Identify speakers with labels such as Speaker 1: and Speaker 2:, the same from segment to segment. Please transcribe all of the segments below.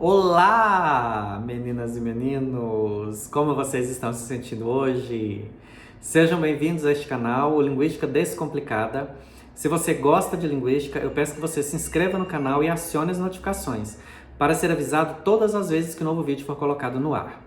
Speaker 1: Olá, meninas e meninos! Como vocês estão se sentindo hoje? Sejam bem-vindos a este canal, o Linguística Descomplicada. Se você gosta de linguística, eu peço que você se inscreva no canal e acione as notificações para ser avisado todas as vezes que um novo vídeo for colocado no ar.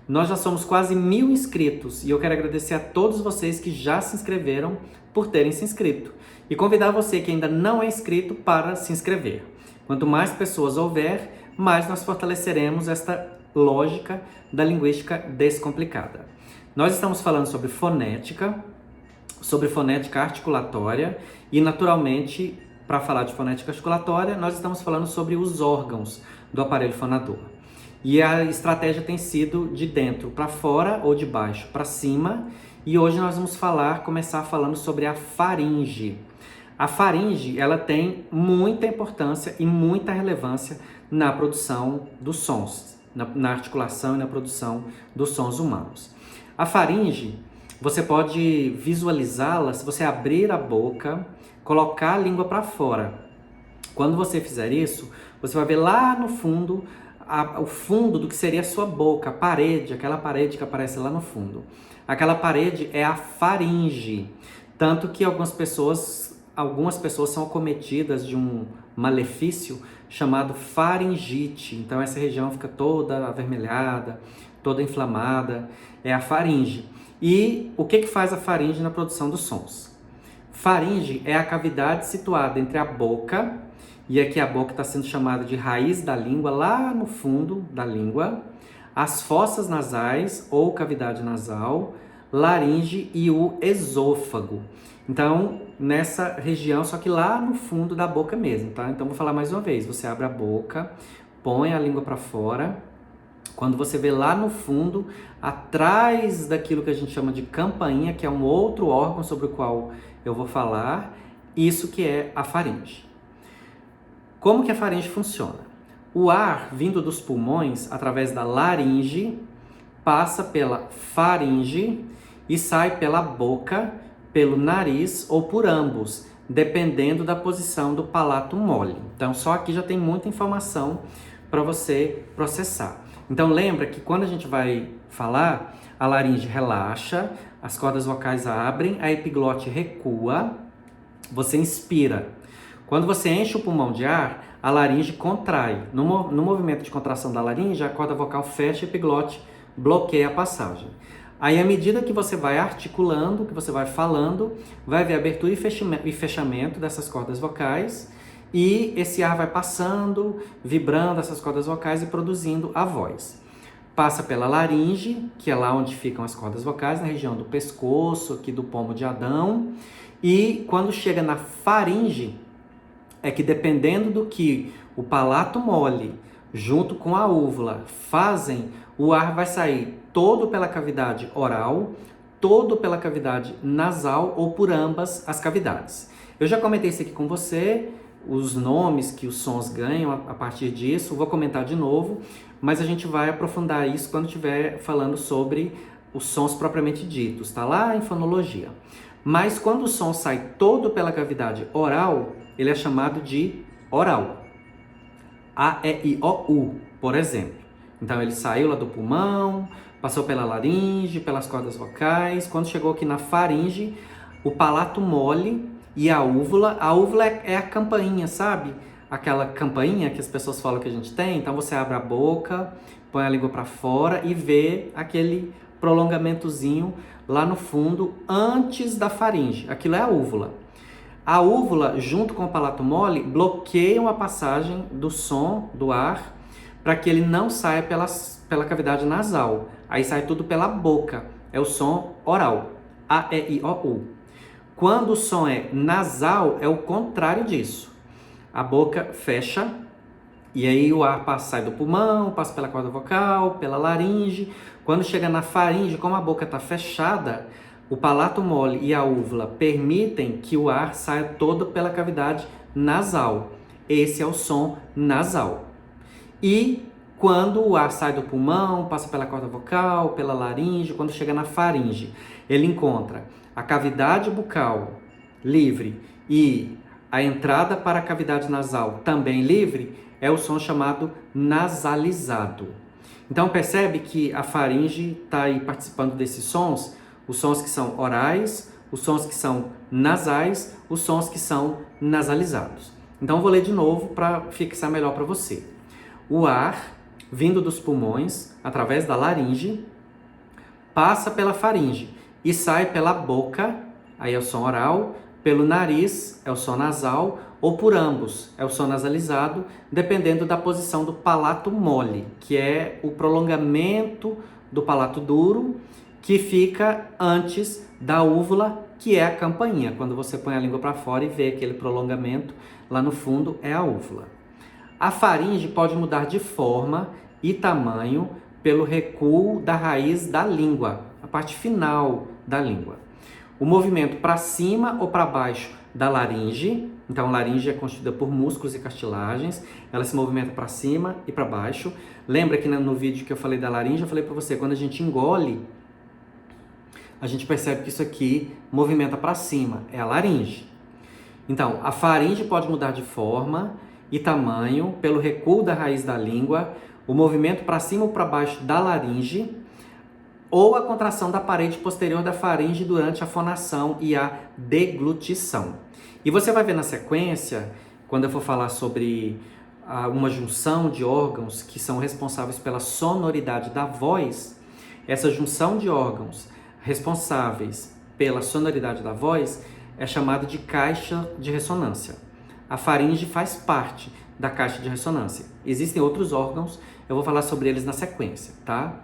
Speaker 1: Nós já somos quase 1000 inscritos e eu quero agradecer a todos vocês que já se inscreveram por terem se inscrito e convidar você que ainda não é inscrito para se inscrever. Quanto mais pessoas houver, mais nós fortaleceremos esta lógica da linguística descomplicada. Nós estamos falando sobre fonética articulatória e, naturalmente, para falar de fonética articulatória, nós estamos falando sobre os órgãos do aparelho fonador. E a estratégia tem sido de dentro para fora ou de baixo para cima. E hoje nós vamos começar falando sobre a faringe. A faringe, ela tem muita importância e muita relevância na produção dos sons, na articulação e na produção dos sons humanos. A faringe, você pode visualizá-la se você abrir a boca, colocar a língua para fora. Quando você fizer isso, você vai ver lá no fundo, o fundo do que seria a sua boca, a parede, aquela parede que aparece lá no fundo. Aquela parede é a faringe, tanto que algumas pessoas são acometidas de um malefício chamado faringite. Então essa região fica toda avermelhada, toda inflamada, é a faringe. E o que faz a faringe na produção dos sons? Faringe é a cavidade situada entre a boca, e aqui a boca está sendo chamada de raiz da língua, lá no fundo da língua, as fossas nasais ou cavidade nasal, laringe e o esôfago. Então, nessa região, só que lá no fundo da boca mesmo, tá? Então, vou falar mais uma vez. Você abre a boca, põe a língua para fora. Quando você vê lá no fundo, atrás daquilo que a gente chama de campainha, que é um outro órgão sobre o qual eu vou falar, isso que é a faringe. Como que a faringe funciona? O ar vindo dos pulmões, através da laringe, passa pela faringe e sai pela boca, pelo nariz ou por ambos, dependendo da posição do palato mole. Então, só aqui já tem muita informação para você processar. Então, lembra que quando a gente vai falar, a laringe relaxa, as cordas vocais abrem, a epiglote recua, você inspira. Quando você enche o pulmão de ar, a laringe contrai. No movimento de contração da laringe, a corda vocal fecha e a epiglote bloqueia a passagem. Aí, à medida que você vai articulando, que você vai falando, vai haver abertura e fechamento dessas cordas vocais e esse ar vai passando, vibrando essas cordas vocais e produzindo a voz. Passa pela laringe, que é lá onde ficam as cordas vocais, na região do pescoço, aqui do pomo de Adão. E quando chega na faringe, é que dependendo do que o palato mole junto com a úvula fazem, o ar vai sair todo pela cavidade oral, todo pela cavidade nasal ou por ambas as cavidades. Eu já comentei isso aqui com você, os nomes que os sons ganham a partir disso, vou comentar de novo, mas a gente vai aprofundar isso quando estiver falando sobre os sons propriamente ditos, tá lá em fonologia. Mas quando o som sai todo pela cavidade oral, ele é chamado de oral. A, E, I, O, U, por exemplo. Então ele saiu lá do pulmão, passou pela laringe, pelas cordas vocais. Quando chegou aqui na faringe, o palato mole e a úvula é a campainha, sabe? Aquela campainha que as pessoas falam que a gente tem. Então você abre a boca, põe a língua para fora e vê aquele prolongamentozinho lá no fundo antes da faringe. Aquilo é a úvula. A úvula, junto com o palato mole, bloqueiam a passagem do som, do ar, para que ele não saia pela cavidade nasal. Aí sai tudo pela boca. É o som oral. A, E, I, O, U. Quando o som é nasal, é o contrário disso. A boca fecha e aí o ar sai do pulmão, passa pela corda vocal, pela laringe. Quando chega na faringe, como a boca está fechada, o palato mole e a úvula permitem que o ar saia todo pela cavidade nasal. Esse é o som nasal. E quando o ar sai do pulmão, passa pela corda vocal, pela laringe, quando chega na faringe, ele encontra a cavidade bucal livre e a entrada para a cavidade nasal também livre, é o som chamado nasalizado. Então percebe que a faringe está aí participando desses sons, os sons que são orais, os sons que são nasais, os sons que são nasalizados. Então eu vou ler de novo para fixar melhor para você. O ar, vindo dos pulmões, através da laringe, passa pela faringe e sai pela boca, aí é o som oral, pelo nariz, é o som nasal, ou por ambos, é o som nasalizado, dependendo da posição do palato mole, que é o prolongamento do palato duro, que fica antes da úvula, que é a campainha. Quando você põe a língua para fora e vê aquele prolongamento, lá no fundo é a úvula. A faringe pode mudar de forma e tamanho pelo recuo da raiz da língua, a parte final da língua. O movimento para cima ou para baixo da laringe, então a laringe é constituída por músculos e cartilagens, ela se movimenta para cima e para baixo. Lembra que no vídeo que eu falei da laringe, eu falei para você, quando a gente engole, a gente percebe que isso aqui movimenta para cima, é a laringe. Então, a faringe pode mudar de forma e tamanho pelo recuo da raiz da língua, o movimento para cima ou para baixo da laringe, ou a contração da parede posterior da faringe durante a fonação e a deglutição. E você vai ver na sequência, quando eu for falar sobre uma junção de órgãos que são responsáveis pela sonoridade da voz, essa junção de órgãos responsáveis pela sonoridade da voz é chamada de caixa de ressonância. A faringe faz parte da caixa de ressonância. Existem outros órgãos, eu vou falar sobre eles na sequência, tá?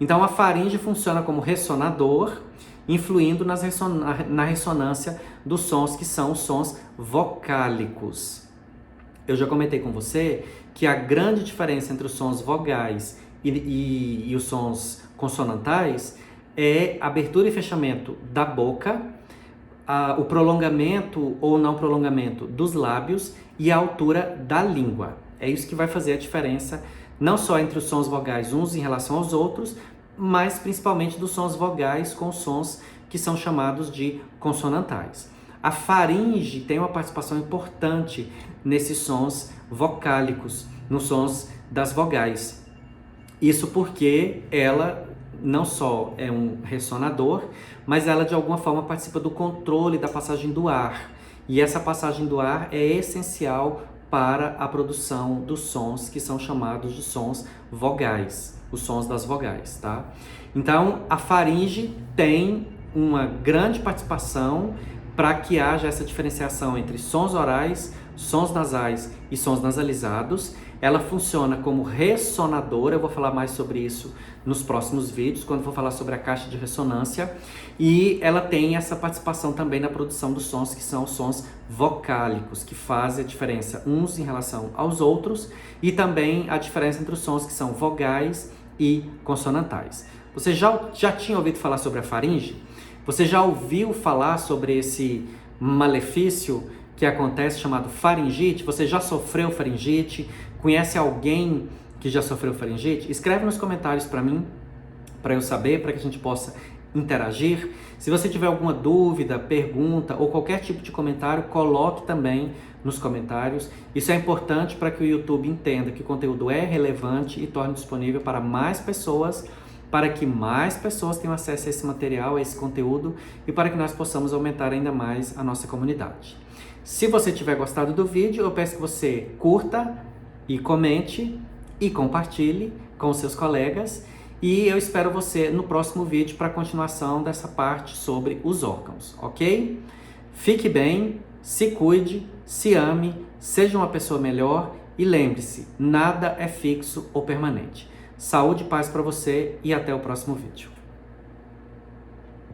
Speaker 1: Então a faringe funciona como ressonador, influindo na ressonância dos sons que são os sons vocálicos. Eu já comentei com você que a grande diferença entre os sons vogais e os sons consonantais é abertura e fechamento da boca, o prolongamento ou não prolongamento dos lábios e a altura da língua. É isso que vai fazer a diferença, não só entre os sons vogais uns em relação aos outros, mas principalmente dos sons vogais com sons que são chamados de consonantais. A faringe tem uma participação importante nesses sons vocálicos, nos sons das vogais. Isso porque ela não só é um ressonador, mas ela de alguma forma participa do controle da passagem do ar. E essa passagem do ar é essencial para a produção dos sons que são chamados de sons vogais, os sons das vogais, tá? Então, a faringe tem uma grande participação para que haja essa diferenciação entre sons orais, sons nasais e sons nasalizados. Ela funciona como ressonadora, eu vou falar mais sobre isso nos próximos vídeos, quando for falar sobre a caixa de ressonância, e ela tem essa participação também na produção dos sons que são os sons vocálicos, que fazem a diferença uns em relação aos outros, e também a diferença entre os sons que são vogais e consonantais. Você já tinha ouvido falar sobre a faringe? Você já ouviu falar sobre esse malefício que acontece chamado faringite? Você já sofreu faringite? Conhece alguém que já sofreu faringite? Escreve nos comentários para mim, para eu saber, para que a gente possa interagir. Se você tiver alguma dúvida, pergunta ou qualquer tipo de comentário, coloque também nos comentários. Isso é importante para que o YouTube entenda que o conteúdo é relevante e torne disponível para mais pessoas, para que mais pessoas tenham acesso a esse material, a esse conteúdo e para que nós possamos aumentar ainda mais a nossa comunidade. Se você tiver gostado do vídeo, eu peço que você curta e comente e compartilhe com seus colegas, e eu espero você no próximo vídeo para a continuação dessa parte sobre os órgãos, ok? Fique bem, se cuide, se ame, seja uma pessoa melhor e lembre-se, nada é fixo ou permanente. Saúde e paz para você e até o próximo vídeo.